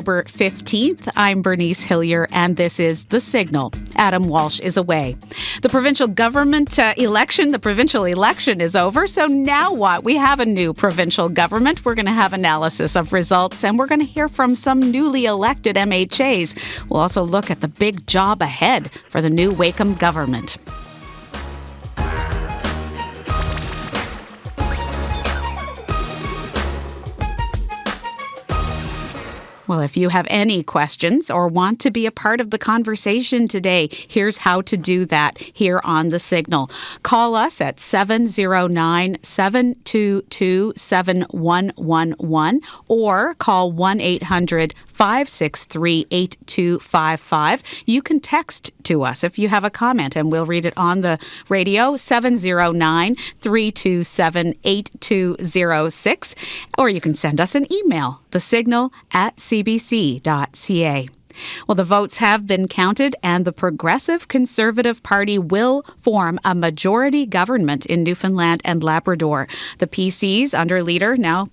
October 15th. I'm Bernice Hillier, and this is The Signal. Adam Walsh is away. The provincial election is over, so now what? We have a new provincial government. We're going to have analysis of results, and we're going to hear from some newly elected MHAs. We'll also look at the big job ahead for the new Wakeham government. Well, if you have any questions or want to be a part of the conversation today, here's how to do that here on The Signal. Call us at 709-722-7111 or call 1-800-563-8255. You can text to us if you have a comment, and we'll read it on the radio, 709-327-8206, or you can send us an email, thesignal@cbc.ca. Well, the votes have been counted, and the Progressive Conservative Party will form a majority government in Newfoundland and Labrador. The PCs, under leader, now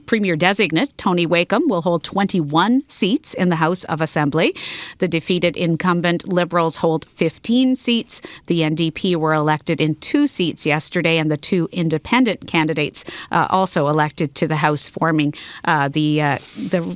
Premier-designate Tony Wakeham, will hold 21 seats in the House of Assembly. The defeated incumbent Liberals hold 15 seats. The NDP were elected in 2 seats yesterday, and the 2 independent candidates also elected to the House, forming the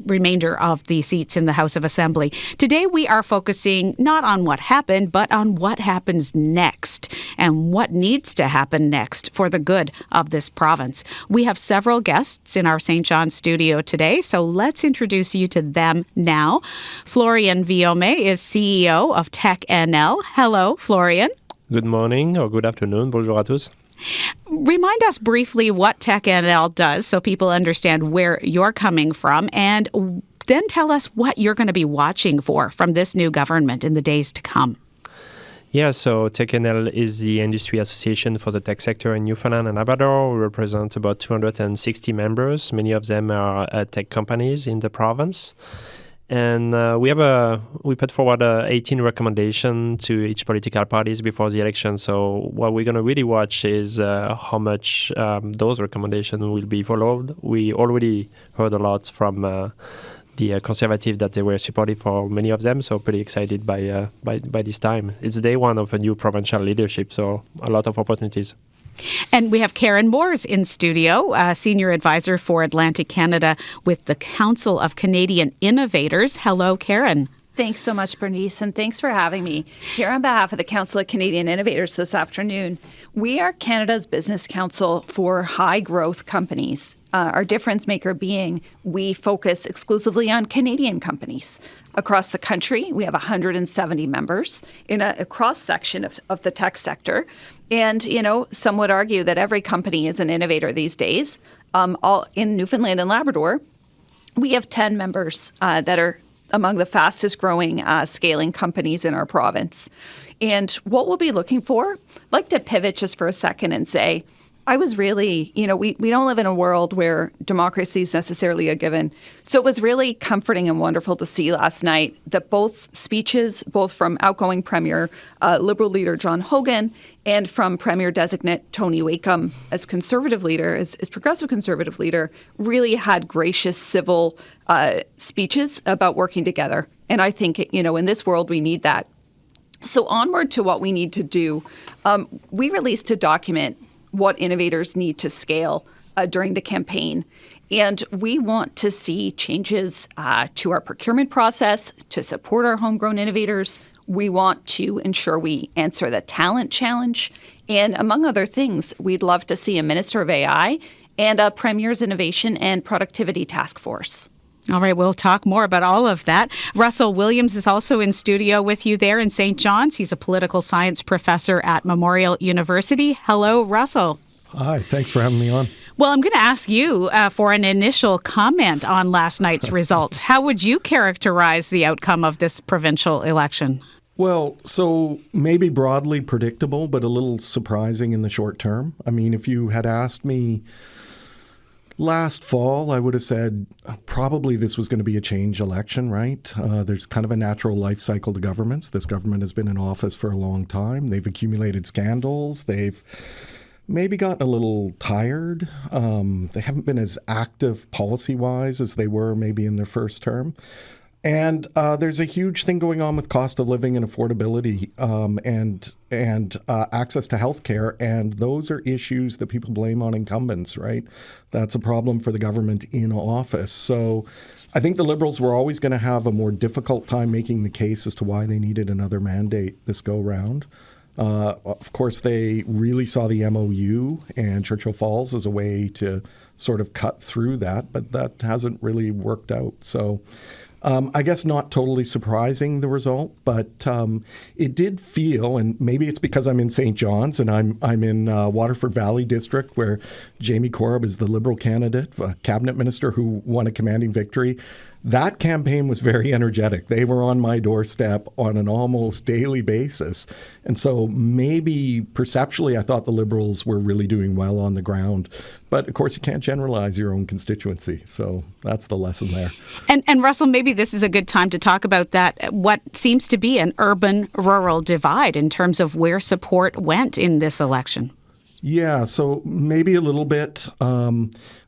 remainder of the seats in the House of Assembly. Today we are focusing not on what happened, but on what happens next and what needs to happen next for the good of this province. We have several guests in our St. John's studio today, so let's introduce you to them now. Florian Villaumé is CEO of Tech NL. Hello, Florian. Good morning or good afternoon. Bonjour à tous. Remind us briefly what Tech NL does so people understand where you're coming from, and then tell us what you're going to be watching for from this new government in the days to come. Yeah, so Tech-NL is the industry association for the tech sector in Newfoundland and Labrador. We represent about 260 members. Many of them are tech companies in the province. And we put forward 18 recommendations to each political parties before the election. So what we're going to really watch is how much those recommendations will be followed. We already heard a lot from the Conservative that they were supportive for many of them, so pretty excited by this time. It's day one of a new provincial leadership, so a lot of opportunities. And we have Karen Moores in studio, Senior Advisor for Atlantic Canada with the Council of Canadian Innovators. Hello, Karen. Thanks so much, Bernice, and thanks for having me here on behalf of the Council of Canadian Innovators this afternoon. We are Canada's business council for high-growth companies. Our difference maker being we focus exclusively on Canadian companies. Across the country, we have 170 members in a cross-section of the tech sector. And, some would argue that every company is an innovator these days. All in Newfoundland and Labrador, we have 10 members that are among the fastest growing scaling companies in our province. And what we'll be looking for, I'd like to pivot just for a second and say, I was really, we don't live in a world where democracy is necessarily a given. So it was really comforting and wonderful to see last night that both speeches, both from outgoing Premier, Liberal leader John Hogan, and from Premier-designate Tony Wakeham as Conservative leader, as Progressive Conservative leader, really had gracious, civil speeches about working together. And I think, in this world, we need that. So onward to what we need to do. We released a document, what innovators need to scale during the campaign. And we want to see changes to our procurement process to support our homegrown innovators. We want to ensure we answer the talent challenge. And among other things, we'd love to see a Minister of AI and a Premier's Innovation and Productivity Task Force. All right, we'll talk more about all of that. Russell Williams is also in studio with you there in St. John's. He's a political science professor at Memorial University. Hello, Russell. Hi, thanks for having me on. Well, I'm going to ask you for an initial comment on last night's results. How would you characterize the outcome of this provincial election? Well, so maybe broadly predictable, but a little surprising in the short term. I mean, if you had asked me last fall, I would have said probably this was going to be a change election, right? There's kind of a natural life cycle to governments. This government has been in office for a long time. They've accumulated scandals. They've maybe gotten a little tired. They haven't been as active policy-wise as they were maybe in their first term. And there's a huge thing going on with cost of living and affordability and access to health care. And those are issues that people blame on incumbents, right? That's a problem for the government in office. So I think the Liberals were always going to have a more difficult time making the case as to why they needed another mandate this go round. Of course, they really saw the MOU and Churchill Falls as a way to sort of cut through that, but that hasn't really worked out. So I guess not totally surprising, the result, but it did feel, and maybe it's because I'm in St. John's and I'm in Waterford Valley District, where Jamie Korab is the Liberal candidate, a cabinet minister who won a commanding victory. That campaign was very energetic. They were on my doorstep on an almost daily basis. And so maybe perceptually, I thought the Liberals were really doing well on the ground. But of course, you can't generalize your own constituency. So that's the lesson there. And Russell, maybe this is a good time to talk about that, what seems to be an urban-rural divide in terms of where support went in this election. Yeah, so maybe a little bit.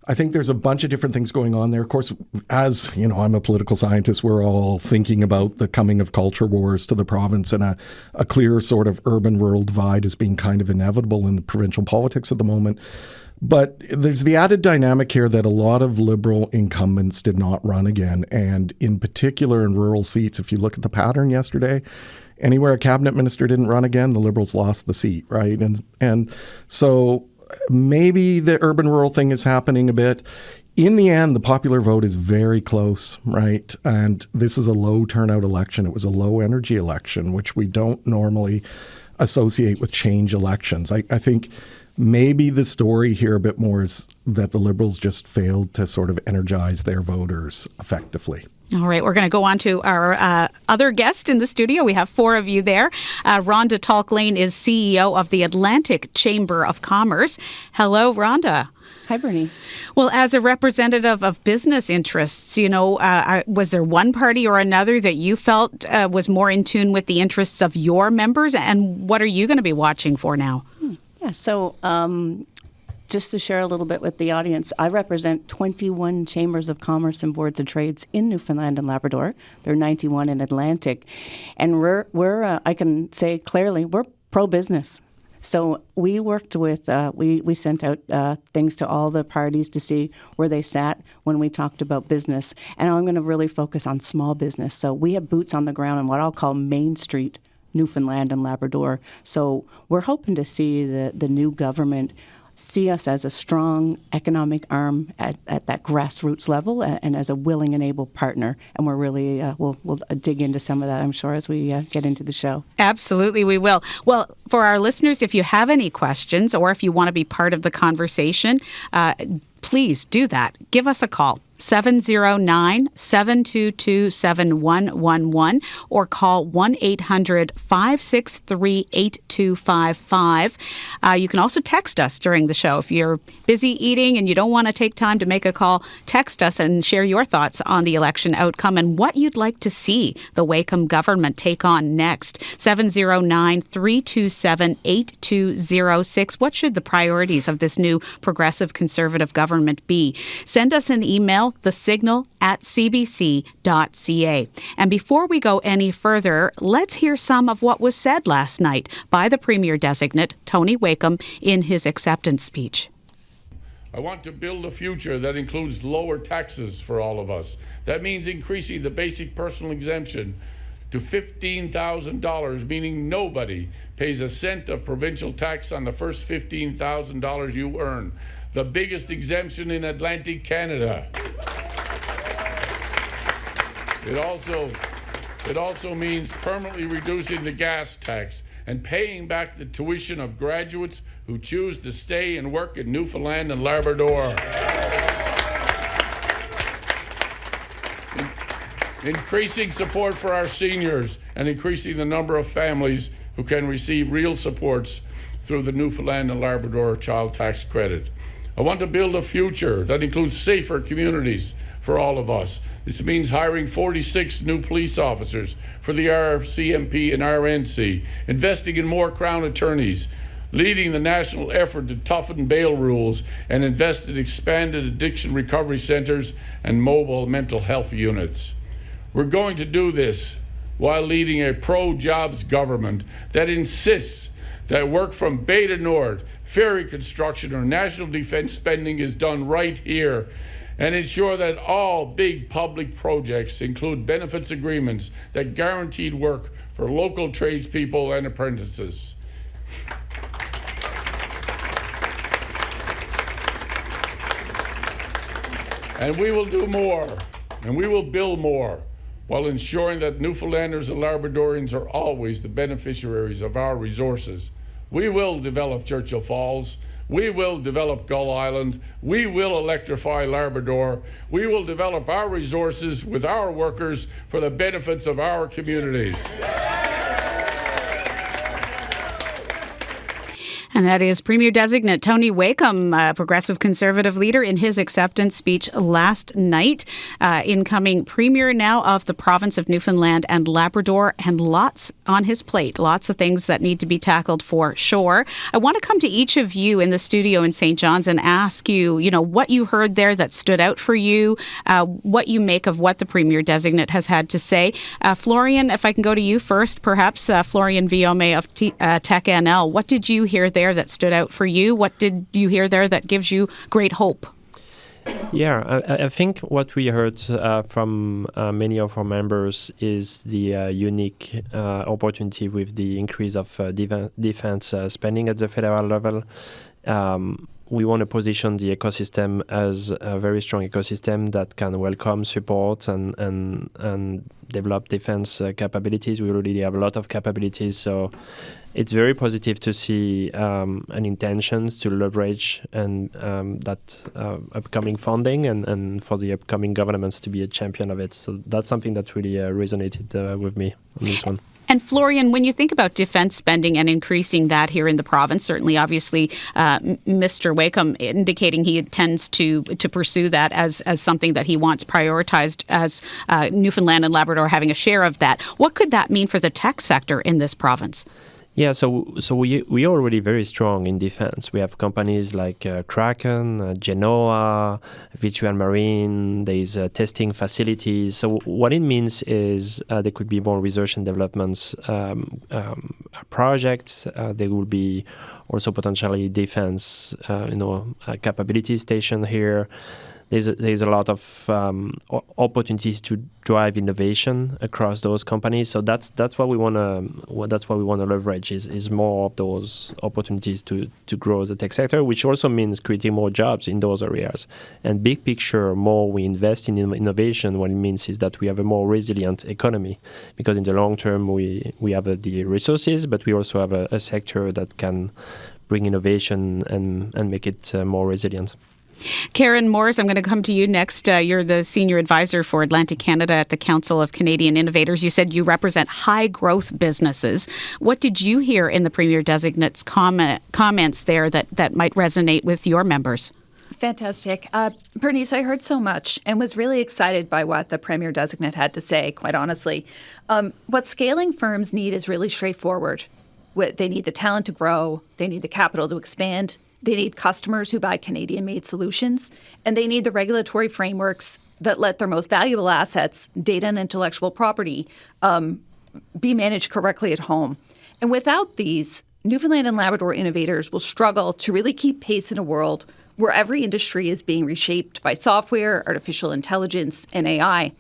I think there's a bunch of different things going on there. Of course, as you know, I'm a political scientist. We're all thinking about the coming of culture wars to the province, and a clear sort of urban-rural divide is being kind of inevitable in the provincial politics at the moment. But there's the added dynamic here that a lot of Liberal incumbents did not run again. And in particular in rural seats, if you look at the pattern yesterday, anywhere a cabinet minister didn't run again, the Liberals lost the seat, right? And so maybe the urban-rural thing is happening a bit. In the end, the popular vote is very close, right? And this is a low turnout election. It was a low energy election, which we don't normally associate with change elections. I think maybe the story here a bit more is that the Liberals just failed to sort of energize their voters effectively. All right, we're going to go on to our other guest in the studio. We have four of you there. Rhonda Tulk-Lane is CEO of the Atlantic Chamber of Commerce. Hello, Rhonda. Hi, Bernice. Well, as a representative of business interests, you know, was there one party or another that you felt was more in tune with the interests of your members? And what are you going to be watching for now? Yeah, so just to share a little bit with the audience, I represent 21 chambers of commerce and boards of trades in Newfoundland and Labrador. There are 91 in Atlantic. And we're I can say clearly, we're pro-business. So we worked with, we sent out things to all the parties to see where they sat when we talked about business. And I'm going to really focus on small business. So we have boots on the ground in what I'll call Main Street, Newfoundland and Labrador. So we're hoping to see the new government see us as a strong economic arm at that grassroots level and as a willing and able partner. And we're really, we'll dig into some of that, I'm sure, as we get into the show. Absolutely, we will. Well, for our listeners, if you have any questions or if you want to be part of the conversation, please do that. Give us a call. 709-722-7111 or call 1-800-563-8255. You can also text us during the show. If you're busy eating and you don't want to take time to make a call, text us and share your thoughts on the election outcome and what you'd like to see the Wakeham government take on next. 709-327-8206. What should the priorities of this new progressive conservative government be? Send us an email, thesignal@cbc.ca. And before we go any further, let's hear some of what was said last night by the Premier-designate, Tony Wakeham, in his acceptance speech. I want to build a future that includes lower taxes for all of us. That means increasing the basic personal exemption to $15,000, meaning nobody pays a cent of provincial tax on the first $15,000 you earn. The biggest exemption in Atlantic Canada. It also means permanently reducing the gas tax and paying back the tuition of graduates who choose to stay and work in Newfoundland and Labrador. Increasing support for our seniors and increasing the number of families who can receive real supports through the Newfoundland and Labrador child tax credit. I want to build a future that includes safer communities for all of us. This means hiring 46 new police officers for the RCMP and RNC, investing in more Crown attorneys, leading the national effort to toughen bail rules and invest in expanded addiction recovery centers and mobile mental health units. We're going to do this while leading a pro-jobs government that insists that work from Bay to North, ferry construction, or national defense spending is done right here, and ensure that all big public projects include benefits agreements that guaranteed work for local tradespeople and apprentices. And we will do more, and we will build more, while ensuring that Newfoundlanders and Labradorians are always the beneficiaries of our resources. We will develop Churchill Falls. We will develop Gull Island. We will electrify Labrador. We will develop our resources with our workers for the benefits of our communities. And that is Premier-designate Tony Wakeham, Progressive Conservative leader, in his acceptance speech last night. Incoming Premier now of the province of Newfoundland and Labrador, and lots on his plate, lots of things that need to be tackled for sure. I want to come to each of you in the studio in St. John's and ask you, what you heard there that stood out for you, what you make of what the Premier-designate has had to say. Florian, if I can go to you first, perhaps, Florian Villaumé of Tech NL, what did you hear there that stood out for you? What did you hear there that gives you great hope? Yeah, I think what we heard from many of our members is the unique opportunity with the increase of defense spending at the federal level. We want to position the ecosystem as a very strong ecosystem that can welcome, support, and develop defense capabilities. We already have a lot of capabilities, so it's very positive to see an intentions to leverage and that upcoming funding and for the upcoming governments to be a champion of it. So that's something that really resonated with me on this one. And Florian, when you think about defense spending and increasing that here in the province, certainly, obviously, Mr. Wakeham indicating he intends to pursue that as something that he wants prioritized, as Newfoundland and Labrador having a share of that. What could that mean for the tech sector in this province? Yeah, so we are already very strong in defense. We have companies like Kraken, Genoa, Virtual Marine. There's testing facilities. So what it means is there could be more research and developments projects. There will be also potentially defense, capability station here. There's a lot of opportunities to drive innovation across those companies. So that's what we want to leverage is more of those opportunities to grow the tech sector, which also means creating more jobs in those areas. And big picture, more we invest in innovation, what it means is that we have a more resilient economy, because in the long term we have the resources, but we also have a sector that can bring innovation and make it more resilient. Karen Morris, I'm going to come to you next. You're the Senior Advisor for Atlantic Canada at the Council of Canadian Innovators. You said you represent high-growth businesses. What did you hear in the Premier-designate's comments there that might resonate with your members? Fantastic. Bernice, I heard so much and was really excited by what the Premier-designate had to say, quite honestly. What scaling firms need is really straightforward. They need the talent to grow. They need the capital to expand. They need customers who buy Canadian-made solutions, and they need the regulatory frameworks that let their most valuable assets, data and intellectual property, be managed correctly at home. And without these, Newfoundland and Labrador innovators will struggle to really keep pace in a world where every industry is being reshaped by software, artificial intelligence, and AI.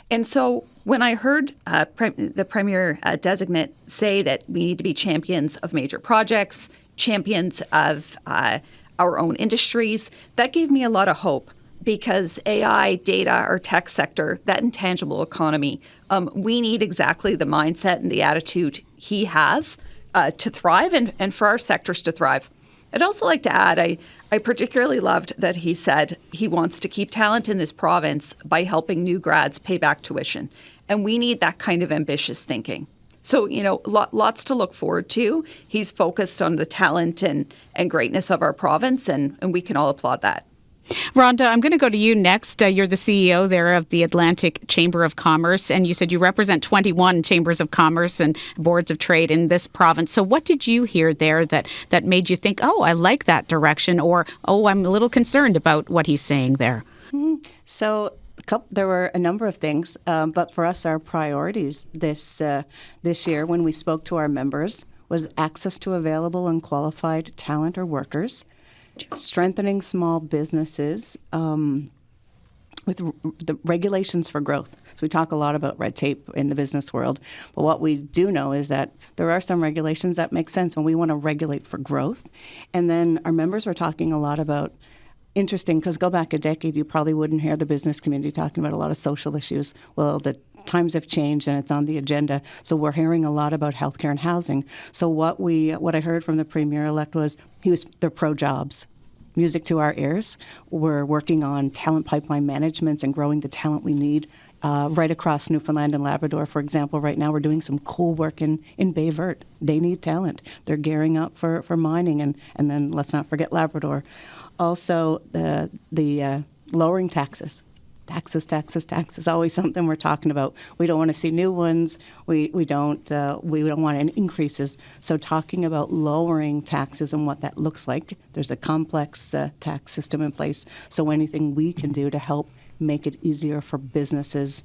And so when I heard the Premier-designate say that we need to be champions of major projects, champions of our own industries, that gave me a lot of hope, because AI, data, our tech sector, that intangible economy, we need exactly the mindset and the attitude he has to thrive and for our sectors to thrive. I'd also like to add, I particularly loved that he said he wants to keep talent in this province by helping new grads pay back tuition. And we need that kind of ambitious thinking. So, lots to look forward to. He's focused on the talent and greatness of our province, and we can all applaud that. Rhonda, I'm going to go to you next. You're the CEO there of the Atlantic Chamber of Commerce, and you said you represent 21 chambers of commerce and boards of trade in this province. So what did you hear there that made you think, oh, I like that direction, or, oh, I'm a little concerned about what he's saying there? So there were a number of things, but for us, our priorities this year when we spoke to our members was access to available and qualified talent or workers, strengthening small businesses with the regulations for growth. So we talk a lot about red tape in the business world, but what we do know is that there are some regulations that make sense when we want to regulate for growth. And then our members were talking a lot about, interesting, because go back a decade, you probably wouldn't hear the business community talking about a lot of social issues. Well, the times have changed and it's on the agenda. So we're hearing a lot about healthcare and housing. So what I heard from the Premier-elect was they're pro-jobs. Music to our ears. We're working on talent pipeline managements and growing the talent we need right across Newfoundland and Labrador. For example, right now we're doing some cool work in Bay Verte. They need talent. They're gearing up for mining, and then let's not forget Labrador. Also, the lowering taxes. Taxes, always something we're talking about. We don't want to see new ones. We don't want any increases. So talking about lowering taxes and what that looks like. There's a complex tax system in place. So anything we can do to help make it easier for businesses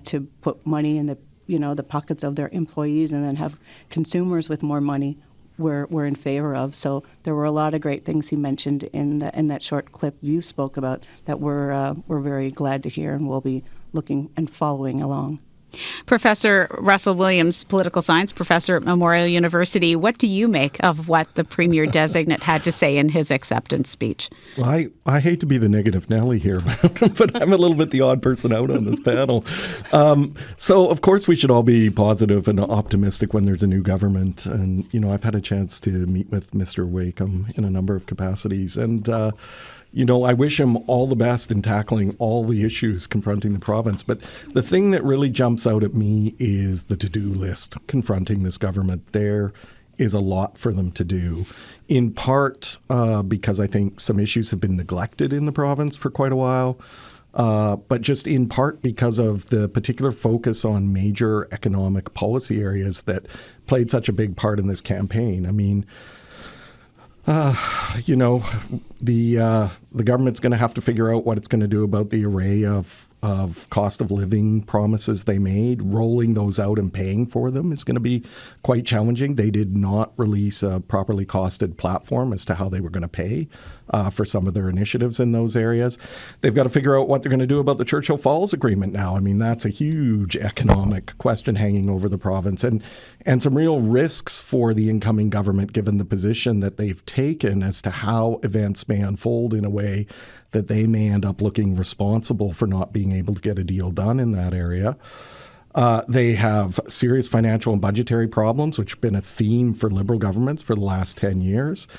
to put money in the pockets of their employees and then have consumers with more money, we're in favor of. So there were a lot of great things he mentioned in that short clip you spoke about that we're very glad to hear, and we'll be looking and following along. Professor Russell Williams, political science professor at Memorial University, what do you make of what the Premier-designate had to say in his acceptance speech? Well, I hate to be the negative Nelly here, but I'm a little bit the odd person out on this panel. So, of course, we should all be positive and optimistic when there's a new government. And, I've had a chance to meet with Mr. Wakeham in a number of capacities. And, I wish him all the best in tackling all the issues confronting the province. But the thing that really jumps out at me is the to-do list confronting this government. There is a lot for them to do, in part because I think some issues have been neglected in the province for quite a while, but just in part because of the particular focus on major economic policy areas that played such a big part in this campaign. I mean, the government's going to have to figure out what it's going to do about the array of cost of living promises they made. Rolling those out and paying for them is going to be quite challenging. They did not release a properly costed platform as to how they were going to pay for some of their initiatives in those areas. They've got to figure out what they're going to do about the Churchill Falls Agreement now. I mean, that's a huge economic question hanging over the province, and some real risks for the incoming government given the position that they've taken as to how events may unfold in a way that they may end up looking responsible for not being able to get a deal done in that area. They have serious financial and budgetary problems, which have been a theme for Liberal governments for the last 10 years.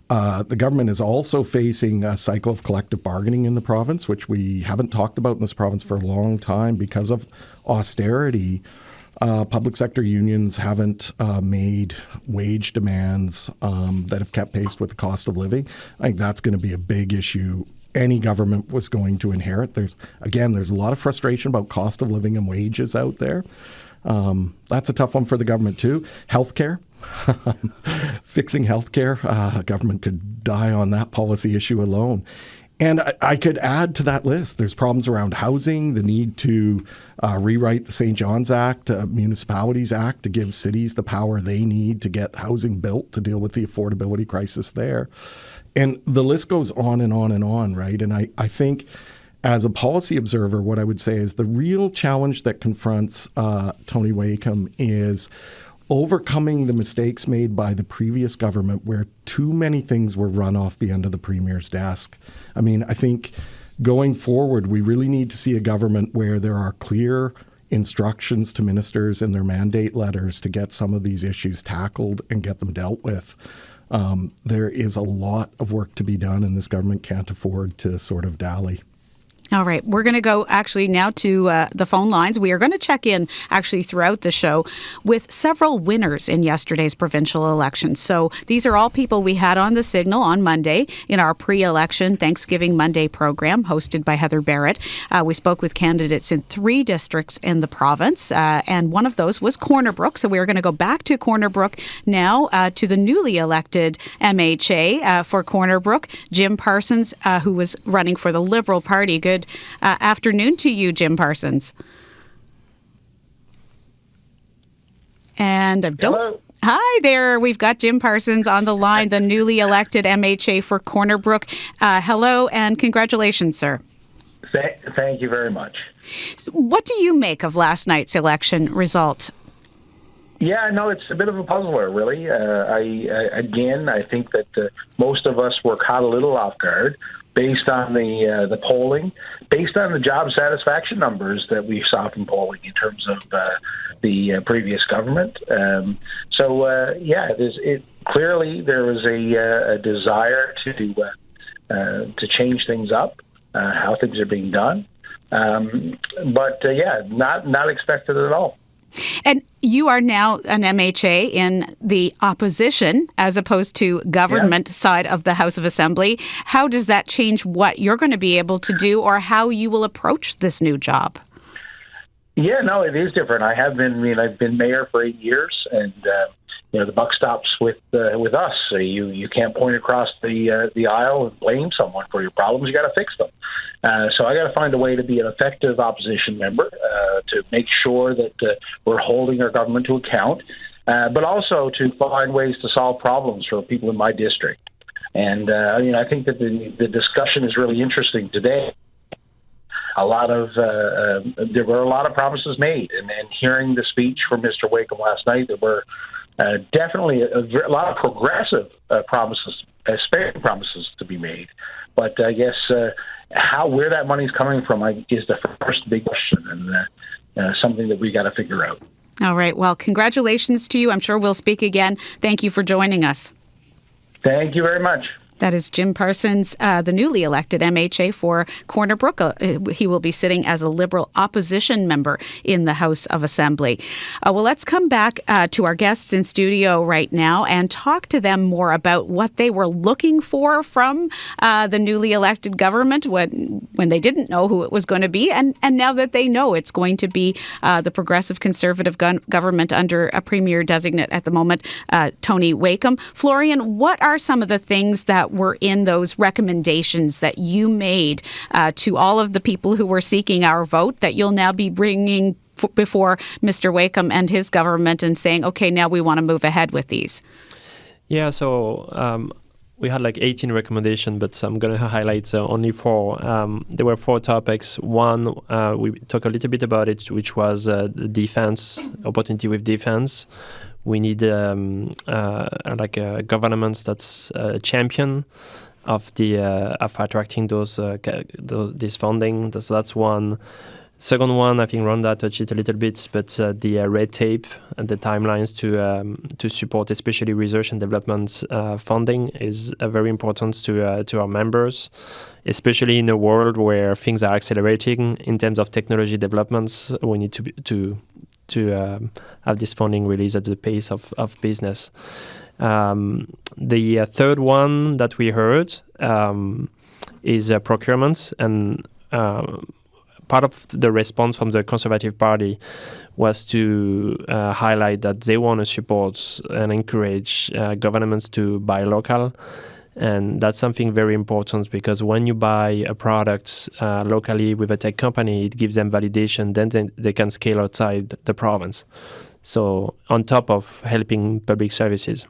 The government is also facing a cycle of collective bargaining in the province, which we haven't talked about in this province for a long time because of austerity. Public sector unions haven't made wage demands that have kept pace with the cost of living. I think that's going to be a big issue any government was going to inherit. There's a lot of frustration about cost of living and wages out there. That's a tough one for the government too. Healthcare. Fixing healthcare. Government could die on that policy issue alone. And I could add to that list. There's problems around housing, the need to rewrite the St. John's Act, Municipalities Act, to give cities the power they need to get housing built to deal with the affordability crisis there. And the list goes on and on and on, right? And I think as a policy observer, what I would say is the real challenge that confronts Tony Wakeham is overcoming the mistakes made by the previous government where too many things were run off the end of the Premier's desk. I mean, I think going forward, we really need to see a government where there are clear instructions to ministers in their mandate letters to get some of these issues tackled and get them dealt with. There is a lot of work to be done, and this government can't afford to sort of dally. All right. We're going to go actually now to the phone lines. We are going to check in actually throughout the show with several winners in yesterday's provincial election. So these are all people we had on the signal on Monday in our pre-election Thanksgiving Monday program hosted by Heather Barrett. We spoke with candidates in 3 districts in the province, and one of those was Corner Brook. So we are going to go back to Corner Brook now to the newly elected MHA for Corner Brook, Jim Parsons, who was running for the Liberal Party. Good afternoon to you, Jim Parsons. And Hello. Hi there. We've got Jim Parsons on the line, the newly elected MHA for Corner Brook. Hello and congratulations, sir. Thank you very much. What do you make of last night's election result? Yeah, no, it's a bit of a puzzler, really. I think that most of us were caught a little off guard based on the polling, based on the job satisfaction numbers that we saw from polling in terms of the previous government. Clearly there was a desire to change things up, how things are being done. Not expected at all. And you are now an MHA in the opposition as opposed to government side of the House of Assembly. How does that change what you're going to be able to do or how you will approach this new job? Yeah, no, it is different. I've been mayor for 8 years, and the buck stops with us. So you can't point across the aisle and blame someone for your problems. You got to fix them. So I got to find a way to be an effective opposition member to make sure that we're holding our government to account, but also to find ways to solve problems for people in my district. And I think that the discussion is really interesting today. There were a lot of promises made, and hearing the speech from Mr. Wakeham last night, there were definitely a lot of progressive promises, sparing promises to be made. But I guess where that money's coming from is the first big question, and something that we got to figure out. All right. Well, congratulations to you. I'm sure we'll speak again. Thank you for joining us. Thank you very much. That is Jim Parsons, the newly elected MHA for Corner Brook. He will be sitting as a Liberal opposition member in the House of Assembly. Well, let's come back to our guests in studio right now and talk to them more about what they were looking for from the newly elected government when they didn't know who it was going to be, and now that they know it's going to be the Progressive Conservative government under a Premier-designate at the moment, Tony Wakeham. Florian, what are some of the things that were in those recommendations that you made to all of the people who were seeking our vote that you'll now be bringing before Mr. Wakeham and his government and saying, okay, now we want to move ahead with these? Yeah, so we had like 18 recommendations, but I'm going to highlight only 4. There were 4 topics. One, we talked a little bit about it, which was the defense, opportunity with defense. We need a government that's a champion of attracting this funding. So that's one. Second one, I think Rhonda touched it a little bit, but the red tape and the timelines to support, especially research and development funding, is very important to our members, especially in a world where things are accelerating in terms of technology developments. We need to have this funding released at the pace of business. The third one that we heard is procurement, and part of the response from the Conservative Party was to highlight that they want to support and encourage governments to buy local. And that's something very important, because when you buy a product locally with a tech company, it gives them validation, then they can scale outside the province. So on top of helping public services,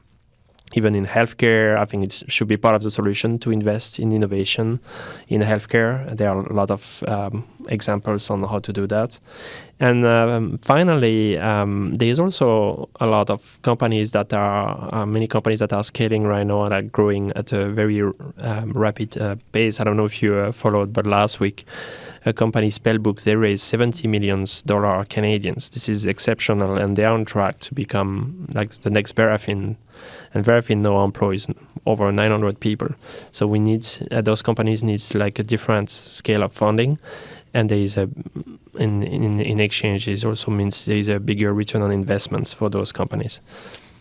even in healthcare, I think it should be part of the solution to invest in innovation in healthcare. There are a lot of examples on how to do that. And finally, there's also a lot of companies that are, many companies that are scaling right now and are growing at a very rapid pace. I don't know if you followed, but last week, a company, Spellbook, they raised $70 million Canadians. This is exceptional, and they're on track to become like the next Verafin. And Verafin now employs over 900 people. So we need, those companies needs like a different scale of funding. And there is in exchange, it also means there is a bigger return on investments for those companies.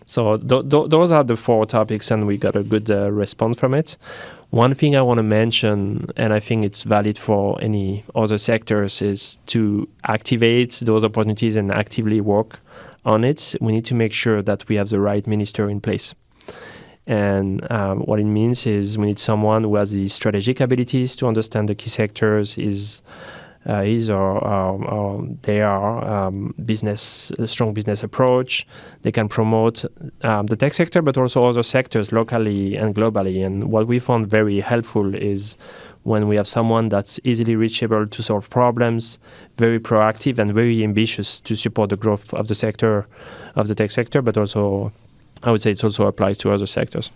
So those are the 4 topics, and we got a good response from it. One thing I want to mention, and I think it's valid for any other sectors, is to activate those opportunities and actively work on it. We need to make sure that we have the right minister in place. And what it means is we need someone who has the strategic abilities to understand the key sectors, they are strong business approach. They can promote the tech sector, but also other sectors locally and globally. And what we found very helpful is when we have someone that's easily reachable to solve problems, very proactive and very ambitious to support the growth of the sector, of the tech sector, but also I would say it also applies to other sectors.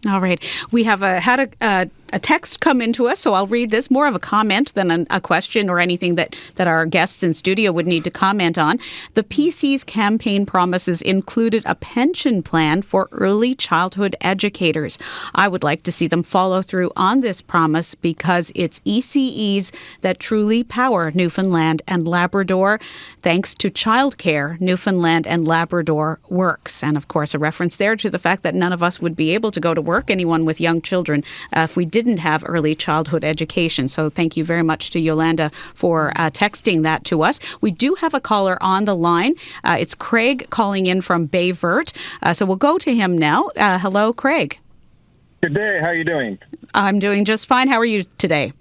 All right. We have had a text come into us, so I'll read this. More of a comment than a question or anything that our guests in studio would need to comment on. The PC's campaign promises included a pension plan for early childhood educators. I would like to see them follow through on this promise because it's ECEs that truly power Newfoundland and Labrador. Thanks to childcare, Newfoundland and Labrador works. And of course, a reference there to the fact that none of us would be able to go to work, anyone with young children, if we didn't have early childhood education. So thank you very much to Yolanda for texting that to us. We do have a caller on the line. It's Craig calling in from Bay Verte. So we'll go to him now. Hello, Craig. Good day. How are you doing? I'm doing just fine. How are you today?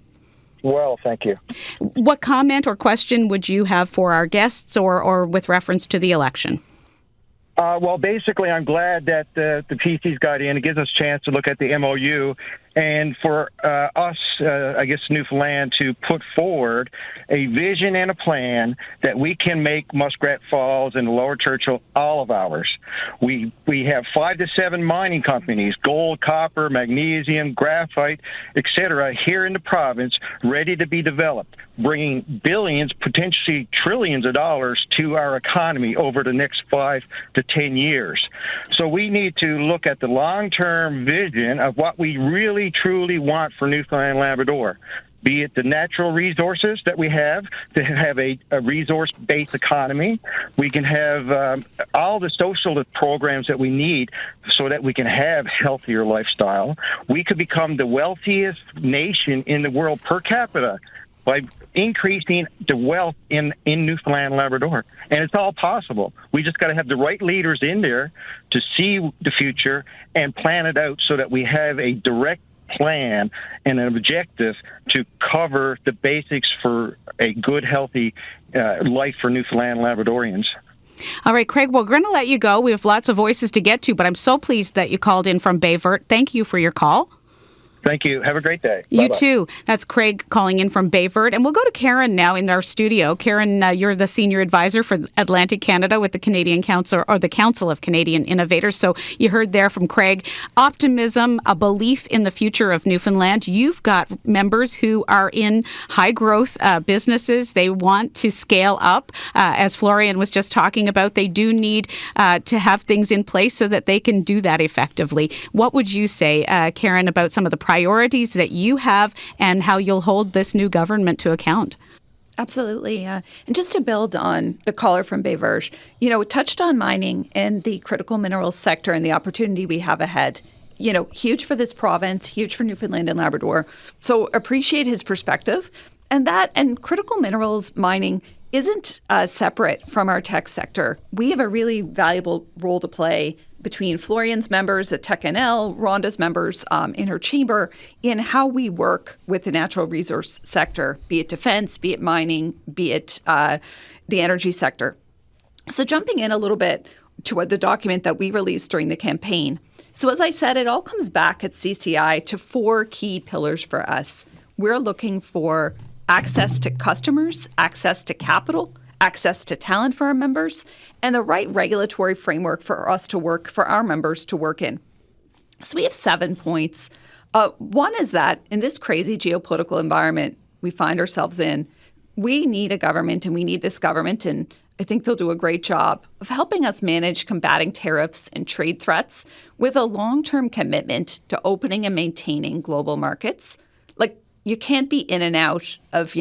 Well, thank you. What comment or question would you have for our guests or with reference to the election? Well, basically, I'm glad that the PC's got in. It gives us a chance to look at the MOU and for us, I guess, Newfoundland, to put forward a vision and a plan that we can make Muskrat Falls and Lower Churchill all of ours. We have 5 to 7 mining companies, gold, copper, magnesium, graphite, etc., here in the province, ready to be developed, bringing billions, potentially trillions of dollars to our economy over the next 5 to 10 years. So we need to look at the long-term vision of what we really, truly want for Newfoundland and Labrador, be it the natural resources that we have to have a resource-based economy. We can have all the social programs that we need so that we can have healthier lifestyle. We could become the wealthiest nation in the world per capita by increasing the wealth in Newfoundland and Labrador. And it's all possible. We just got to have the right leaders in there to see the future and plan it out so that we have a direct plan and an objective to cover the basics for a good, healthy life for Newfoundland and Labradorians. All right, Craig, we're going to let you go. We have lots of voices to get to, but I'm so pleased that you called in from Bay Verte. Thank you for your call. Thank you. Have a great day. You too. That's Craig calling in from Bay Verte. And we'll go to Karen now in our studio. Karen, you're the senior advisor for Atlantic Canada with the Canadian Council, or the Council of Canadian Innovators. So you heard there from Craig, optimism, a belief in the future of Newfoundland. You've got members who are in high growth businesses. They want to scale up. As Florian was just talking about, they do need to have things in place so that they can do that effectively. What would you say, Karen, about some of the priorities that you have and how you'll hold this new government to account? Absolutely. And just to build on the caller from Bay Verte, touched on mining and the critical minerals sector and the opportunity we have ahead. Huge for this province, huge for Newfoundland and Labrador. So appreciate his perspective. And critical minerals mining isn't separate from our tech sector. We have a really valuable role to play between Florian's members at TechNL, Rhonda's members in her chamber, in how we work with the natural resource sector, be it defense, be it mining, be it the energy sector. So jumping in a little bit to the document that we released during the campaign. So as I said, it all comes back at CCI to 4 key pillars for us. We're looking for access to customers, access to capital, access to talent for our members, and the right regulatory framework for us to work, for our members to work in. So we have 7 points. One is that in this crazy geopolitical environment we find ourselves in, we need a government, and we need this government, and I think they'll do a great job of helping us manage combating tariffs and trade threats with a long-term commitment to opening and maintaining global markets. Like, you can't be in and out of,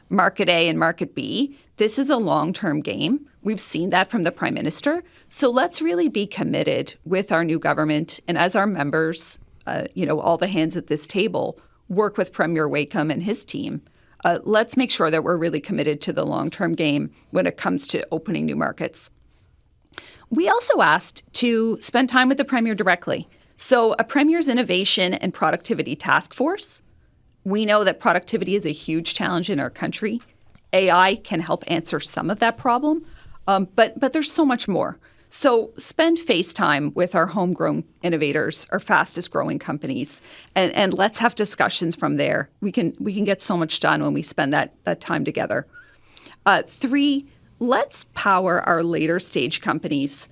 market A and market B. This is a long-term game. We've seen that from the Prime Minister. So let's really be committed with our new government, and as our members, all the hands at this table work with Premier Wakeham and his team. Let's make sure that we're really committed to the long-term game when it comes to opening new markets. We also asked to spend time with the Premier directly. So a Premier's Innovation and Productivity Task Force. We know that productivity is a huge challenge in our country. AI can help answer some of that problem, but there's so much more. So spend face time with our homegrown innovators, our fastest growing companies, and let's have discussions from there. We can get so much done when we spend that time together. 3, let's power our later stage companies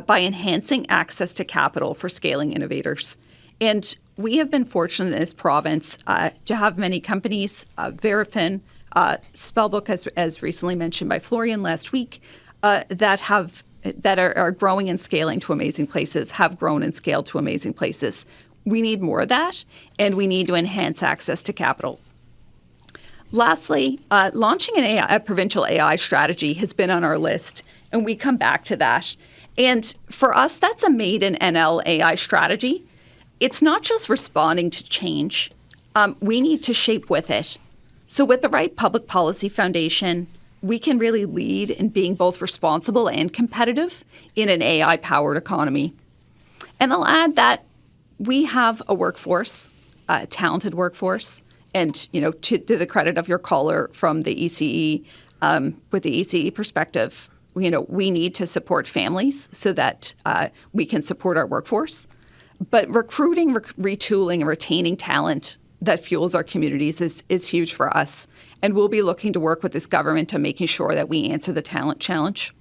by enhancing access to capital for scaling innovators. And we have been fortunate in this province to have many companies, Verifin, Spellbook, as recently mentioned by Florian last week, that are growing and scaling to amazing places, have grown and scaled to amazing places. We need more of that, and we need to enhance access to capital. Lastly, launching a provincial AI strategy has been on our list, and we come back to that. And for us, that's a made in NL AI strategy. It's not just responding to change. We need to shape with it. So with the right public policy foundation, we can really lead in being both responsible and competitive in an AI-powered economy. And I'll add that we have a workforce, a talented workforce, and to the credit of your caller from the ECE, with the ECE perspective, we need to support families so that we can support our workforce. But recruiting, retooling, and retaining talent that fuels our communities is huge for us. And we'll be looking to work with this government on making sure that we answer the talent challenge.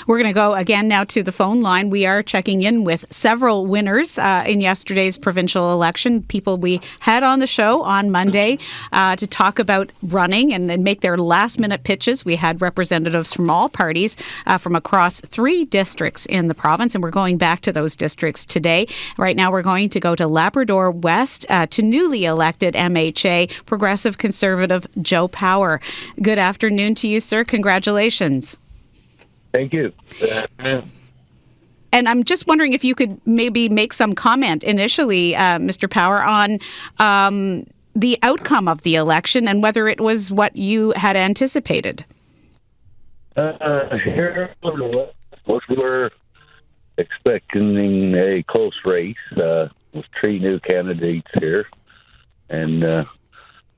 We're going to go again now to the phone line. We are checking in with several winners in yesterday's provincial election, people we had on the show on Monday to talk about running and make their last-minute pitches. We had representatives from all parties from across 3 districts in the province, and we're going back to those districts today. Right now, we're going to go to Labrador West to newly elected MHA, Progressive Conservative Joe Power. Good afternoon to you, sir. Congratulations. Thank you. And I'm just wondering if you could maybe make some comment initially, Mr. Power, on the outcome of the election and whether it was what you had anticipated. Here, we were expecting a close race with 3 new candidates here, and it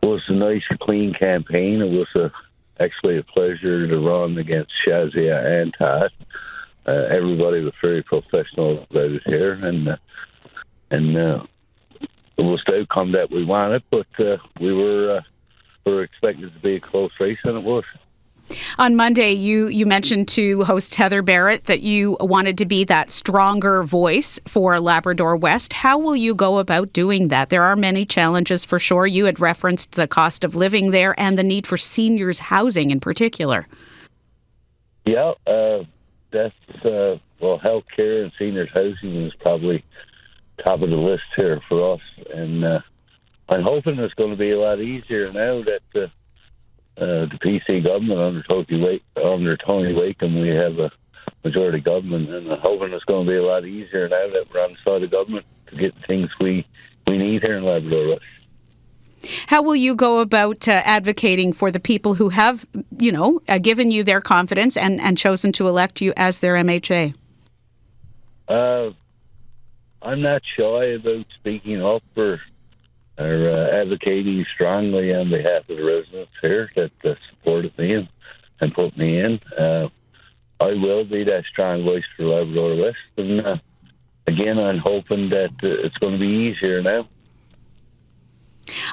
was a nice, clean campaign. It was actually a pleasure to run against Shazia and Todd. Everybody was very professional about it here, and it was the outcome that we wanted, but we were expecting it to be a close race, and it was. On Monday, you mentioned to host Heather Barrett that you wanted to be that stronger voice for Labrador West. How will you go about doing that? There are many challenges for sure. You had referenced the cost of living there and the need for seniors housing in particular. Yeah, that's healthcare and seniors housing is probably top of the list here for us, and I'm hoping it's going to be a lot easier now that the PC government under Tony Wakeham, we have a majority government, and I'm hoping it's going to be a lot easier now that we're on the side of government to get things we need here in Labrador West. How will you go about advocating for the people who have, given you their confidence and chosen to elect you as their MHA? I'm not shy about speaking up or advocating strongly on behalf of the residents here that supported me and put me in. I will be that strong voice for Labrador West, and again, I'm hoping that it's going to be easier now.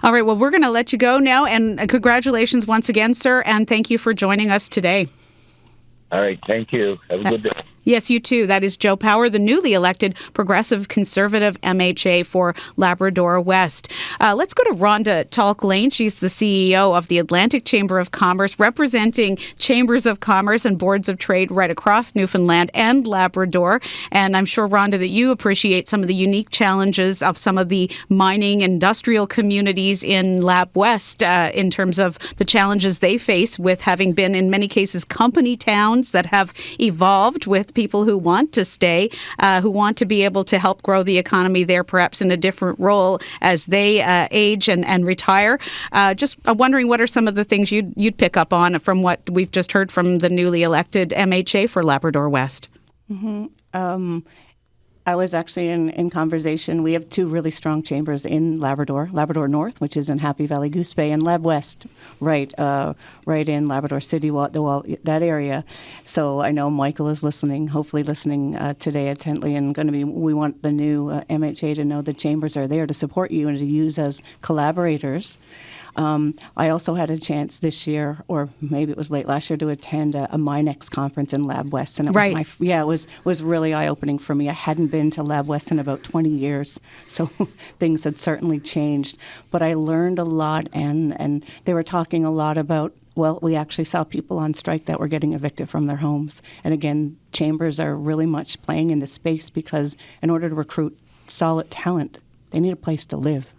All right, well, we're going to let you go now, and congratulations once again, sir, and thank you for joining us today. All right, thank you. Have a good day. Yes, you too. That is Joe Power, the newly elected Progressive Conservative MHA for Labrador West. Let's go to Rhonda Tulk-Lane. She's the CEO of the Atlantic Chamber of Commerce, representing chambers of commerce and boards of trade right across Newfoundland and Labrador. And I'm sure, Rhonda, that you appreciate some of the unique challenges of some of the mining industrial communities in Lab West in terms of the challenges they face with having been, in many cases, company towns that have evolved with people who want to stay, who want to be able to help grow the economy there, perhaps in a different role as they age and retire. Just wondering what are some of the things you'd pick up on from what we've just heard from the newly elected MHA for Labrador West. Mm-hmm. I was actually in conversation. We have two really strong chambers in Labrador. Labrador North, which is in Happy Valley Goose Bay, and Lab West, right in Labrador City, that area. So I know Michael is listening, hopefully listening today intently, and we want the new MHA to know the chambers are there to support you and to use as collaborators. I also had a chance this year, or maybe it was late last year, to attend a MINEX conference in Lab West, and it was really eye-opening for me. I hadn't been to Lab West in about 20 years, so things had certainly changed. But I learned a lot, and they were talking a lot about, well, we actually saw people on strike that were getting evicted from their homes. And again, chambers are really much playing in this space because in order to recruit solid talent, they need a place to live.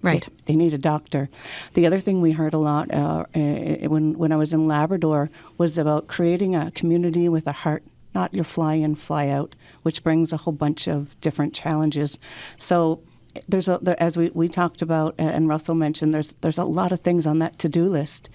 Right. They need a doctor. The other thing we heard a lot when I was in Labrador was about creating a community with a heart, not your fly in, fly out, which brings a whole bunch of different challenges. So as we talked about, and Russell mentioned, there's a lot of things on that to-do list,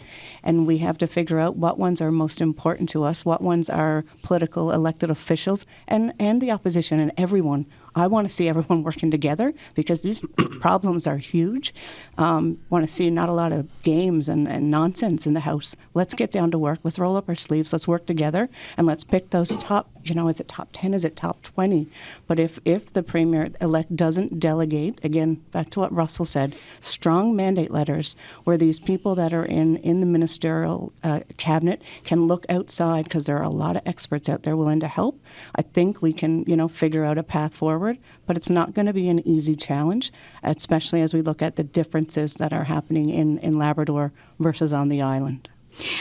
and we have to figure out what ones are most important to us, what ones are political elected officials, and the opposition, and everyone. I want to see everyone working together because these problems are huge. Want to see not a lot of games and nonsense in the House. Let's get down to work. Let's roll up our sleeves. Let's work together, and let's pick those top, is it top 10? Is it top 20? But if the Premier-elect doesn't delegate, again, back to what Russell said, strong mandate letters where these people that are in the ministerial cabinet can look outside because there are a lot of experts out there willing to help, I think we can, figure out a path forward. But it's not going to be an easy challenge, especially as we look at the differences that are happening in Labrador versus on the island.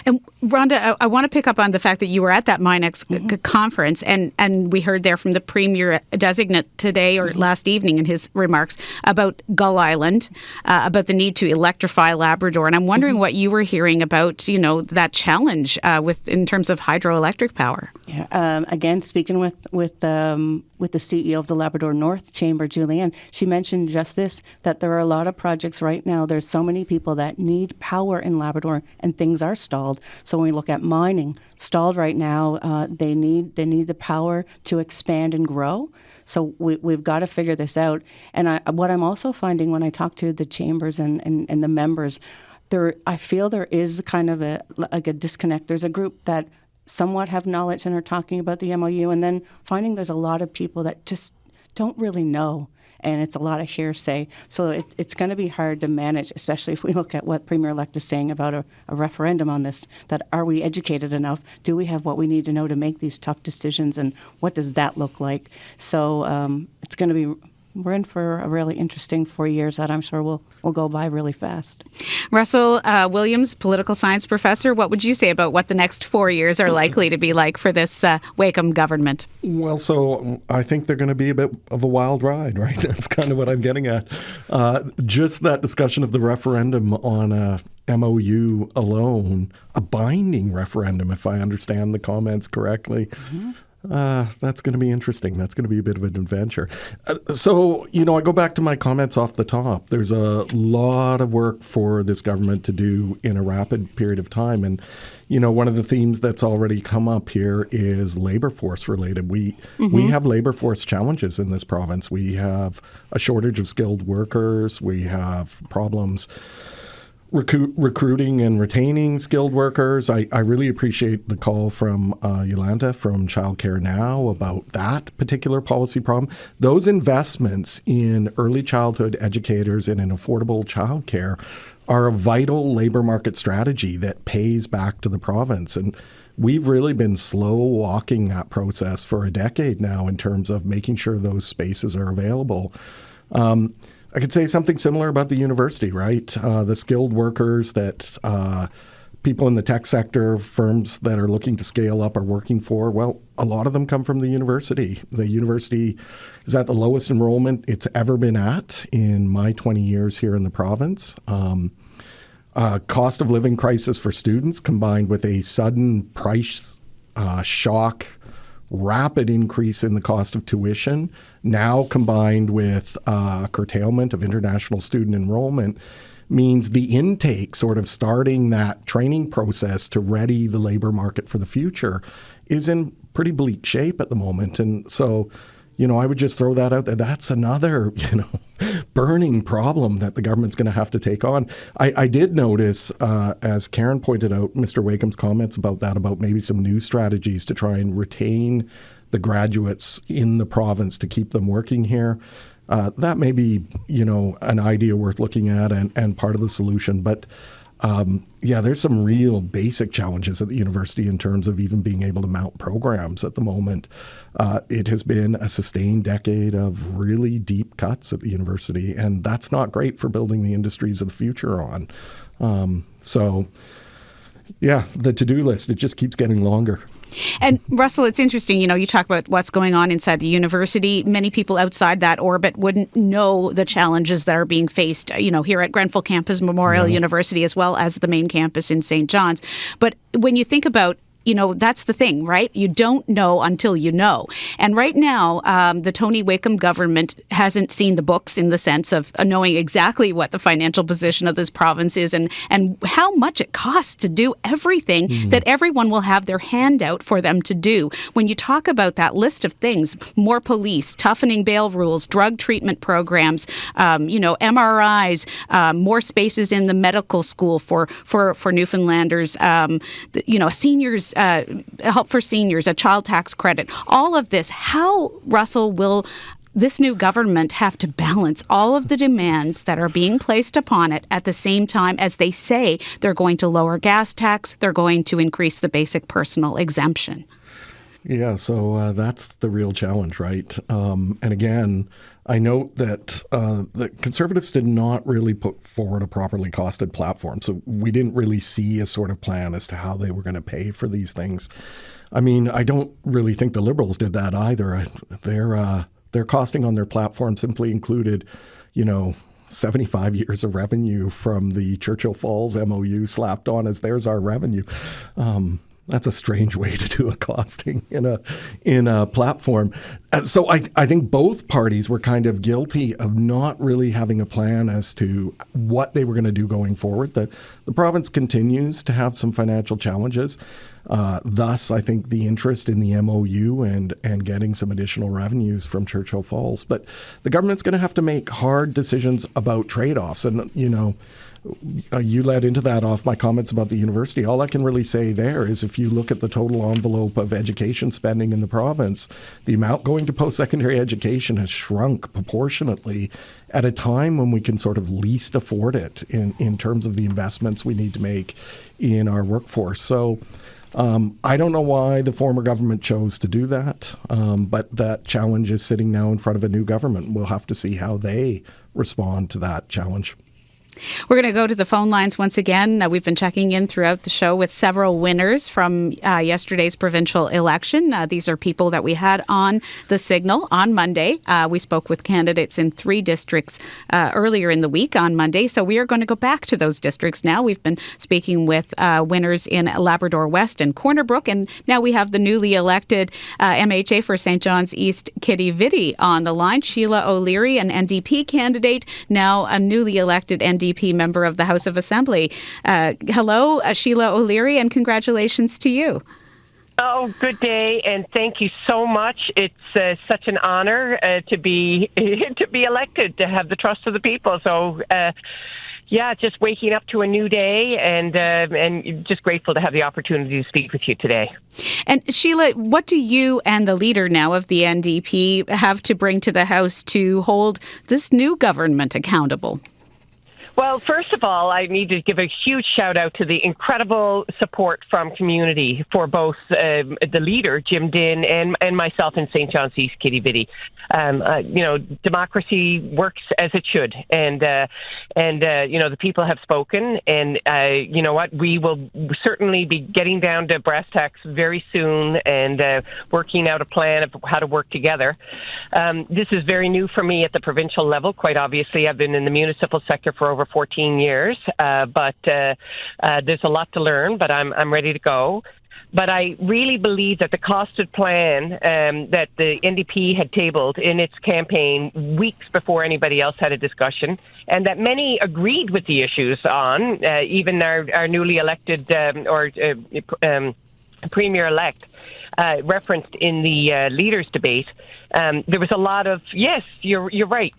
And Rhonda, I want to pick up on the fact that you were at that MINEX conference, and we heard there from the Premier-designate today or last evening in his remarks about Gull Island, about the need to electrify Labrador. And I'm wondering what you were hearing about, that challenge in terms of hydroelectric power. Yeah. Again, speaking with the CEO of the Labrador North Chamber, Julianne, she mentioned just this, that there are a lot of projects right now. There's so many people that need power in Labrador, and things are stalled. So when we look at mining, stalled right now, they need the power to expand and grow. So we've got to figure this out. And what I'm also finding when I talk to the chambers and the members, I feel there is kind of a disconnect. There's a group that somewhat have knowledge and are talking about the MOU, and then finding there's a lot of people that just don't really know, and it's a lot of hearsay. So it's going to be hard to manage, especially if we look at what Premier-elect is saying about a referendum on this, that are we educated enough? Do we have what we need to know to make these tough decisions, and what does that look like? So it's going to be... We're in for a really interesting 4 years that I'm sure will go by really fast. Russell Williams, political science professor, what would you say about what the next 4 years are likely to be like for this Wakeham government? Well, so I think they're going to be a bit of a wild ride, right? That's kind of what I'm getting at. Just that discussion of the referendum on a MOU alone, a binding referendum, if I understand the comments correctly. Mm-hmm. That's going to be interesting. That's going to be a bit of an adventure. So, I go back to my comments off the top. There's a lot of work for this government to do in a rapid period of time. And, one of the themes that's already come up here is labor force related. We have labor force challenges in this province. We have a shortage of skilled workers. We have problems recruiting and retaining skilled workers. I really appreciate the call from Yolanda from Childcare Now about that particular policy problem. Those investments in early childhood educators and in affordable childcare are a vital labor market strategy that pays back to the province. And we've really been slow walking that process for a decade now in terms of making sure those spaces are available. I could say something similar about the university, right? The skilled workers that people in the tech sector, firms that are looking to scale up are working for, well, a lot of them come from the university. The university is at the lowest enrollment it's ever been at in my 20 years here in the province. Cost of living crisis for students combined with a sudden price shock, rapid increase in the cost of tuition, now combined with curtailment of international student enrollment, means the intake, sort of starting that training process to ready the labor market for the future, is in pretty bleak shape at the moment. And so, I would just throw that out there. That's another, burning problem that the government's going to have to take on. I did notice, as Karen pointed out, Mr. Wakeham's comments about that, about maybe some new strategies to try and retain the graduates in the province to keep them working here. That may be, an idea worth looking at and part of the solution. But there's some real basic challenges at the university in terms of even being able to mount programs at the moment. It has been a sustained decade of really deep cuts at the university, and that's not great for building the industries of the future on. The to-do list, it just keeps getting longer. And Russell, it's interesting, you talk about what's going on inside the university. Many people outside that orbit wouldn't know the challenges that are being faced, here at Grenfell Campus Memorial University, as well as the main campus in St. John's. But when you think about that's the thing, right? You don't know until you know. And right now, the Tony Wakeham government hasn't seen the books in the sense of knowing exactly what the financial position of this province is and how much it costs to do everything that everyone will have their hand out for them to do. When you talk about that list of things, more police, toughening bail rules, drug treatment programs, MRIs, more spaces in the medical school for Newfoundlanders, seniors, help for seniors, a child tax credit, all of this. How, Russell, will this new government have to balance all of the demands that are being placed upon it at the same time as they say they're going to lower gas tax, they're going to increase the basic personal exemption? Yeah, so that's the real challenge, right? And again, I note that the Conservatives did not really put forward a properly costed platform. So we didn't really see a sort of plan as to how they were going to pay for these things. I mean, I don't really think the Liberals did that either. Their costing on their platform simply included, 75 years of revenue from the Churchill Falls MOU slapped on as there's our revenue. That's a strange way to do a costing in a platform. So I think both parties were kind of guilty of not really having a plan as to what they were going to do going forward. The province continues to have some financial challenges. Thus, I think the interest in the MOU and getting some additional revenues from Churchill Falls. But the government's going to have to make hard decisions about trade-offs. And, you led into that off my comments about the university. All I can really say there is if you look at the total envelope of education spending in the province, the amount going to post-secondary education has shrunk proportionately at a time when we can sort of least afford it in terms of the investments we need to make in our workforce. So I don't know why the former government chose to do that, but that challenge is sitting now in front of a new government. We'll have to see how they respond to that challenge. We're going to go to the phone lines once again. We've been checking in throughout the show with several winners from yesterday's provincial election. These are people that we had on the signal on Monday. We spoke with candidates in 3 districts earlier in the week on Monday. So we are going to go back to those districts now. We've been speaking with winners in Labrador West and Corner Brook. And now we have the newly elected MHA for St. John's East, Kitty Vitti, on the line. Sheila Olyri, an NDP candidate, now a newly elected NDP member of the House of Assembly. Hello, Sheila Olyri, and congratulations to you. Oh, good day, and thank you so much. It's such an honor to be elected, to have the trust of the people. So just waking up to a new day, and just grateful to have the opportunity to speak with you today. And Sheila, what do you and the leader now of the NDP have to bring to the House to hold this new government accountable? Well, first of all, I need to give a huge shout out to the incredible support from community for both the leader, Jim Dinn, and myself in St. John's East Kitty-Vitty. Democracy works as it should, and the people have spoken, and you know what, we will certainly be getting down to brass tacks very soon and working out a plan of how to work together. This is very new for me at the provincial level. Quite obviously, I've been in the municipal sector for over 14 years, but there's a lot to learn, but I'm ready to go. But I really believe that the costed plan that the NDP had tabled in its campaign weeks before anybody else had a discussion, and that many agreed with the issues on, even our newly elected Premier-elect referenced in the leaders' debate, there was a lot of, yes, you're right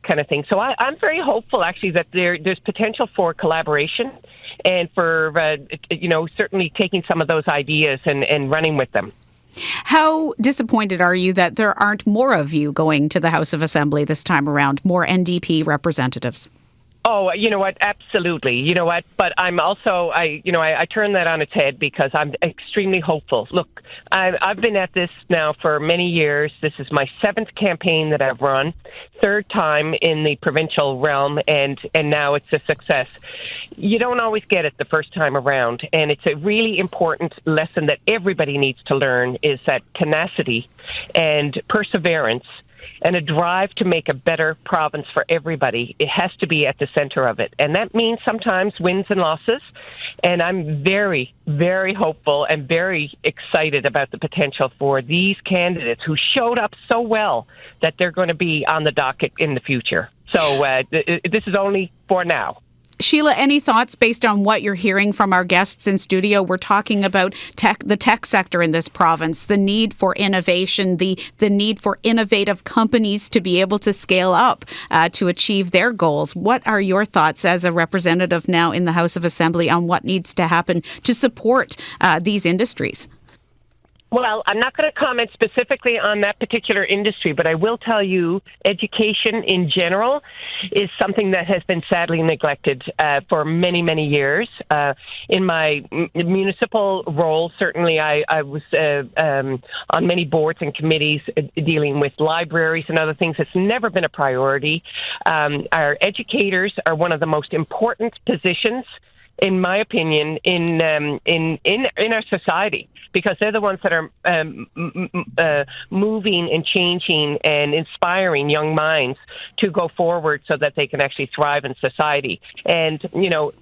kind of thing. So I'm very hopeful, actually, that there's potential for collaboration and for, certainly taking some of those ideas and running with them. How disappointed are you that there aren't more of you going to the House of Assembly this time around, more NDP representatives? Oh, you know what? Absolutely. You know what? But I'm also, I turn that on its head because I'm extremely hopeful. Look, I've been at this now for many years. This is my 7th campaign that I've run, 3rd time in the provincial realm, and now it's a success. You don't always get it the first time around, and it's a really important lesson that everybody needs to learn is that tenacity and perseverance and a drive to make a better province for everybody. It has to be at the center of it. And that means sometimes wins and losses. And I'm very, very hopeful and very excited about the potential for these candidates who showed up so well that they're going to be on the docket in the future. So this is only for now. Sheila, any thoughts based on what you're hearing from our guests in studio? We're talking about the tech sector in this province, the need for innovation, the need for innovative companies to be able to scale up to achieve their goals. What are your thoughts as a representative now in the House of Assembly on what needs to happen to support these industries? Well, I'm not going to comment specifically on that particular industry, but I will tell you education in general is something that has been sadly neglected for many, many years. In my municipal role, certainly I was on many boards and committees dealing with libraries and other things. It's never been a priority. Our educators are one of the most important positions, in my opinion, in our society, because they're the ones that are moving and changing and inspiring young minds to go forward so that they can actually thrive in society. And,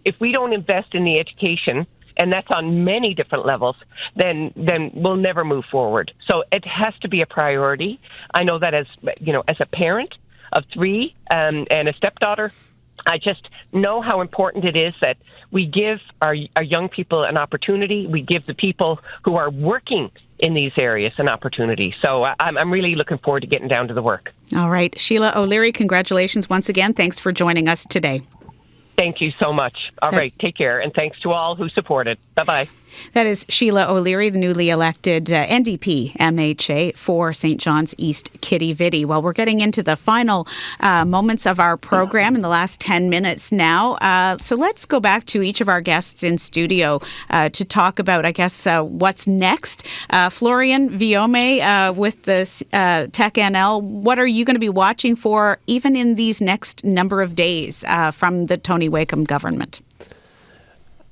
if we don't invest in the education, and that's on many different levels, then we'll never move forward. So it has to be a priority. I know that as a parent of 3 and a stepdaughter, I just know how important it is that we give our young people an opportunity. We give the people who are working in these areas an opportunity. So I'm really looking forward to getting down to the work. All right. Sheila Olyri, congratulations once again. Thanks for joining us today. Thank you so much. All right. Take care. And thanks to all who supported. Bye-bye. That is Sheila Olyri, the newly elected NDP MHA for St. John's East Kitty-Vitty. Well, we're getting into the final moments of our program in the last 10 minutes now. So let's go back to each of our guests in studio to talk about, I guess, what's next. Florian Villaumé with the Tech NL, what are you going to be watching for even in these next number of days from the Tony Wakeham government?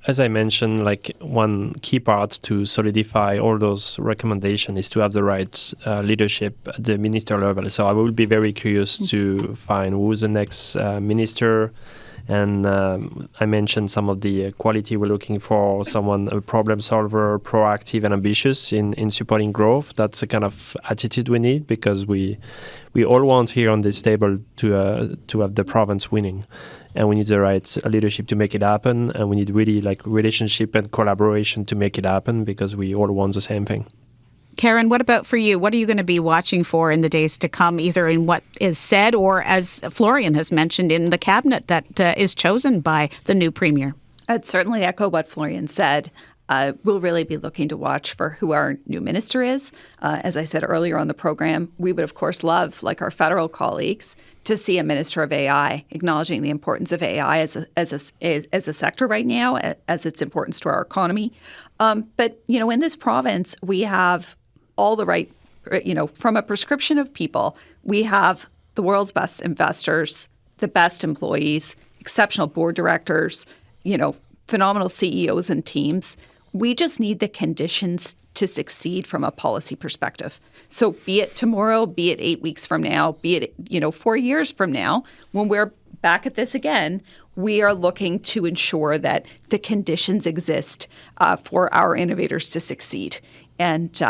As I mentioned, one key part to solidify all those recommendations is to have the right leadership at the minister level. So I will be very curious to find who's the next minister. And I mentioned some of the quality we're looking for, a problem solver, proactive and ambitious in supporting growth. That's the kind of attitude we need, because we all want here on this table to have the province winning. And we need the right leadership to make it happen. And we need really relationship and collaboration to make it happen, because we all want the same thing. Karen, what about for you? What are you going to be watching for in the days to come, either in what is said or, as Florian has mentioned, in the cabinet that is chosen by the new Premier? I'd certainly echo what Florian said. We'll really be looking to watch for who our new minister is. As I said earlier on the program, we would, of course, love, like our federal colleagues, to see a minister of AI acknowledging the importance of AI as a sector right now, as its importance to our economy. But, in this province, we have all the right, from a prescription of people, we have the world's best investors, the best employees, exceptional board directors, phenomenal CEOs and teams. We just need the conditions to succeed from a policy perspective. So be it tomorrow, be it 8 weeks from now, be it, 4 years from now, when we're back at this again, we are looking to ensure that the conditions exist for our innovators to succeed. And,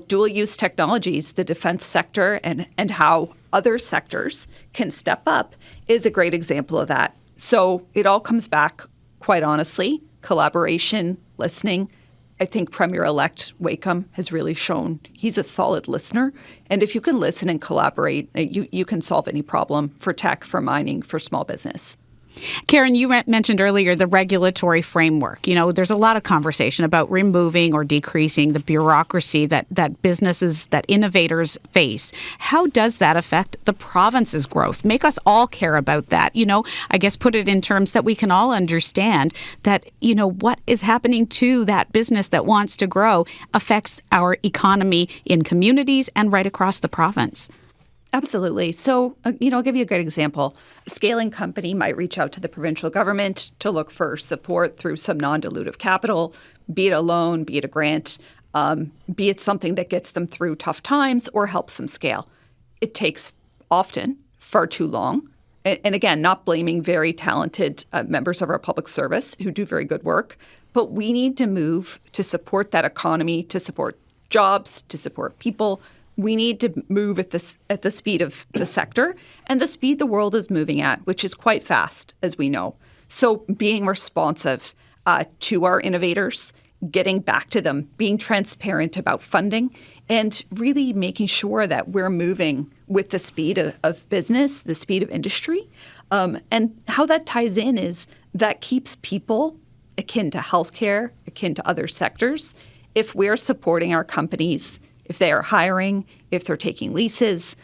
dual-use technologies, the defense sector and how other sectors can step up is a great example of that. So it all comes back, quite honestly, collaboration, listening. I think Premier-elect Wakeham has really shown he's a solid listener. And if you can listen and collaborate, you can solve any problem for tech, for mining, for small business. Karen, you mentioned earlier the regulatory framework. There's a lot of conversation about removing or decreasing the bureaucracy that businesses, that innovators face. How does that affect the province's growth? Make us all care about that. I guess put it in terms that we can all understand that, what is happening to that business that wants to grow affects our economy in communities and right across the province. Absolutely. So, I'll give you a good example. A scaling company might reach out to the provincial government to look for support through some non-dilutive capital, be it a loan, be it a grant, be it something that gets them through tough times or helps them scale. It takes often far too long. And again, not blaming very talented members of our public service who do very good work, but we need to move to support that economy, to support jobs, to support people. We need to move at the speed of the sector and the speed the world is moving at, which is quite fast, as we know. So being responsive to our innovators, getting back to them, being transparent about funding, and really making sure that we're moving with the speed of business, the speed of industry. And how that ties in is that keeps people akin to healthcare, akin to other sectors. If we're supporting our companies, if they are hiring, if they're taking leases,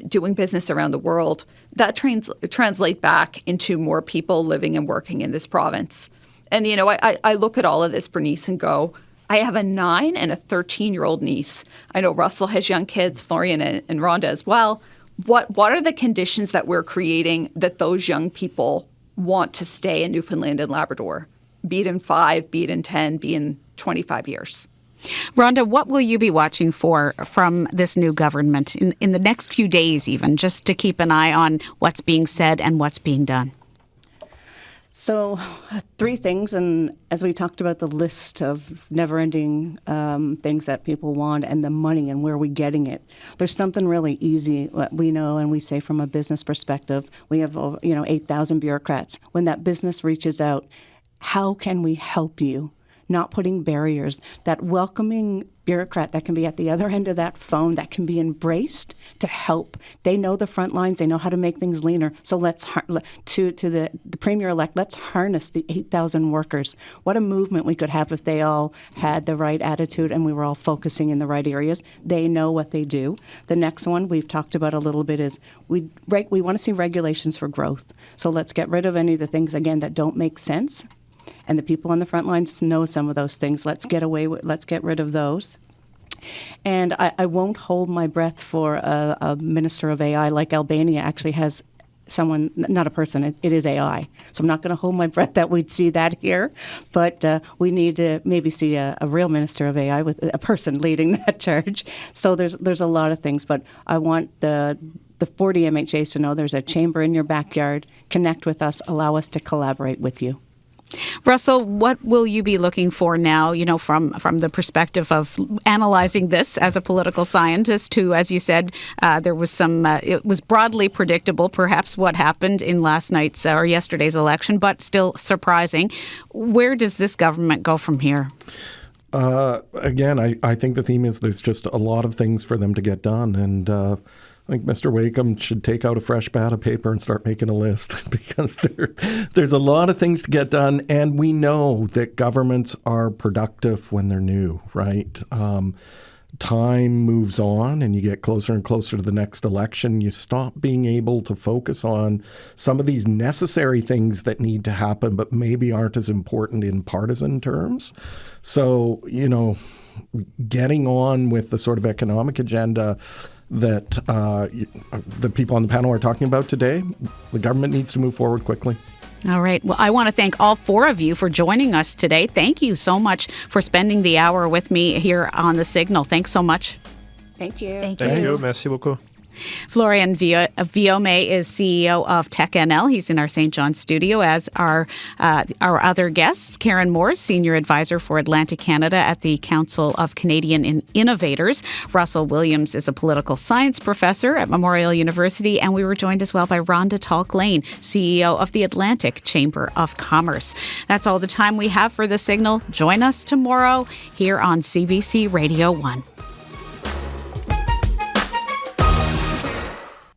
doing business around the world, that translate back into more people living and working in this province. And, I look at all of this, Bernice, and go, I have a 9 and a 13-year-old niece. I know Russell has young kids, Florian and Rhonda as well. What are the conditions that we're creating that those young people want to stay in Newfoundland and Labrador, be it in 5, be it in 10, be in 25 years? Rhonda, what will you be watching for from this new government in the next few days even, just to keep an eye on what's being said and what's being done? So 3 things, and as we talked about the list of never-ending things that people want and the money and where we're getting it, there's something really easy. We know and we say from a business perspective, we have 8,000 bureaucrats. When that business reaches out, how can we help you? Not putting barriers, that welcoming bureaucrat that can be at the other end of that phone, that can be embraced to help. They know the front lines. They know how to make things leaner. So let's, to the Premier-elect, let's harness the 8,000 workers. What a movement we could have if they all had the right attitude and we were all focusing in the right areas. They know what they do. The next one we've talked about a little bit is we want to see regulations for growth. So let's get rid of any of the things, again, that don't make sense. And the people on the front lines know some of those things. Let's get rid of those. And I won't hold my breath for a minister of AI like Albania actually has someone, not a person, it is AI. So I'm not going to hold my breath that we'd see that here. But we need to maybe see a real minister of AI with a person leading that charge. So there's a lot of things. But I want the 40 MHAs to know there's a chamber in your backyard. Connect with us. Allow us to collaborate with you. Russell, what will you be looking for now, from the perspective of analyzing this as a political scientist who, as you said, there was some, it was broadly predictable, perhaps what happened in last night's or yesterday's election, but still surprising. Where does this government go from here? Again, I think the theme is there's just a lot of things for them to get done. And I think Mr. Wakeham should take out a fresh pad of paper and start making a list because there's a lot of things to get done. And we know that governments are productive when they're new, right? Time moves on and you get closer and closer to the next election. You stop being able to focus on some of these necessary things that need to happen, but maybe aren't as important in partisan terms. So, getting on with the sort of economic agenda that the people on the panel are talking about today, the government needs to move forward quickly. All right. Well, I want to thank all four of you for joining us today. Thank you so much for spending the hour with me here on The Signal. Thanks so much. Thank you. Thank you. Merci beaucoup. Florian Villaumé is CEO of TechNL. He's in our St. John studio, as are our other guests. Karen Moore, Senior Advisor for Atlantic Canada at the Council of Canadian Innovators. Russell Williams is a political science professor at Memorial University. And we were joined as well by Rhonda Tulk-Lane, CEO of the Atlantic Chamber of Commerce. That's all the time we have for The Signal. Join us tomorrow here on CBC Radio 1.